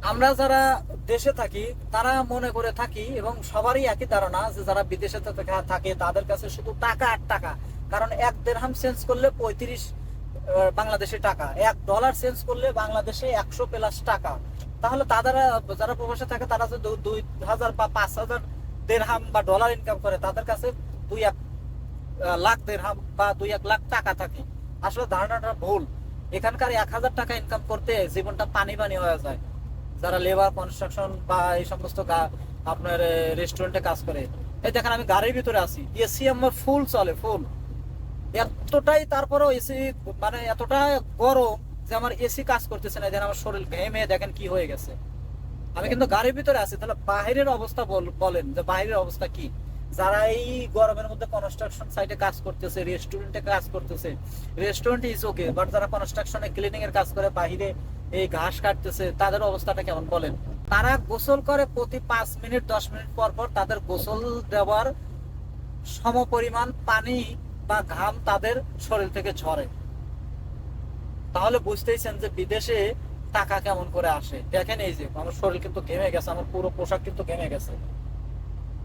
আমরা যারা দেশে থাকি তারা মনে করে থাকি, এবং সবারই একই ধারণা, যে যারা বিদেশে থাকে তাদের কাছে শুধু টাকা আর টাকা। কারণ এক দিরহাম চেঞ্জ করলে 35 বাংলাদেশি টাকা, $1 চেঞ্জ করলে বাংলাদেশে 100 প্লাস টাকা। তাহলে তারা যারা প্রবাসে থাকে তারা যে 2,000 বা 5,000 দিরহাম বা ডলার ইনকাম করে, তাদের কাছে 2-1 লাখ দিরহাম বা 2-1 লাখ টাকা থাকে। আসলে ধারণাটা ভুল। এখানকার 1,000 টাকা ইনকাম করতে জীবনটা পানি পানি হয়ে যায়। যারা লেবার, কনস্ট্রাকশন বা এই সমস্ত আপনার রেস্টুরেন্টে কাজ করে, এই দেখেন আমি গাড়ির ভিতরে আছি, এসি আমার ফুল চলে, ফুল এতটাই, তারপরেও এসি মানে এতটা গরম যে আমার এসি কাজ করতেছে না। দেখেন আমার শরীর ঘেমে দেখেন কি হয়ে গেছে। আমি কিন্তু গাড়ির ভিতরে আছি, তাহলে বাহিরের অবস্থা বলেন যে বাহিরের অবস্থা কি। যারা এই গরমের মধ্যে কনস্ট্রাকশন সাইটে কাজ করতেছে, রেস্টুরেন্টে কাজ করতেছে, রেস্টুরেন্ট ইজ ওকে, বাট যারা কনস্ট্রাকশনে ক্লিনিং এর কাজ করে বাহিরে এই ঘাস কাটতেছে, তাদের অবস্থাটা কেমন বলেন। তারা গোসল করে প্রতি 5 মিনিট 10 মিনিট পর পর, তাদের গোসল দেওয়ার সমপরিমাণ পানি বা ঘাম তাদের শরীর থেকে ঝরে। তাহলে বুঝতেইছেন যে বিদেশে টাকা কেমন করে আসে। দেখেন এই যে আমার শরীর কিন্তু ঘেমে গেছে, আমার পুরো পোশাক কিন্তু ঘেমে গেছে।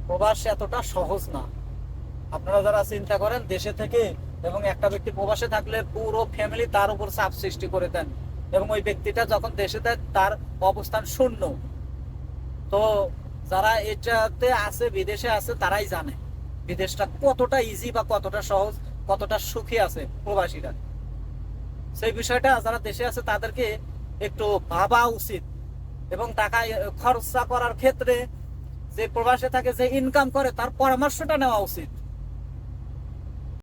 প্রবাস এতটা সহজ না। আপনারা যারা চিন্তা করেন দেশে থেকে এবং একটা ব্যক্তি প্রবাসে থাকলে পুরো ফ্যামিলি তার উপর চাপ সৃষ্টি করে দেন, এবং ওই ব্যক্তিটা যখন দেশে দেয় তার অবস্থান শূন্য। তো যারা এটাতে আছে, বিদেশে আছে, তারাই জানে বিদেশটা কতটা ইজি বা কতটা সহজ, কতটা সুখী আছে প্রবাসীরা। সেই বিষয়টা যারা দেশে আছে তাদেরকে একটু ভাবা উচিত, এবং টাকা খরচা করার ক্ষেত্রে যে প্রবাসে থাকে, যে ইনকাম করে, তার পরামর্শটা নেওয়া উচিত।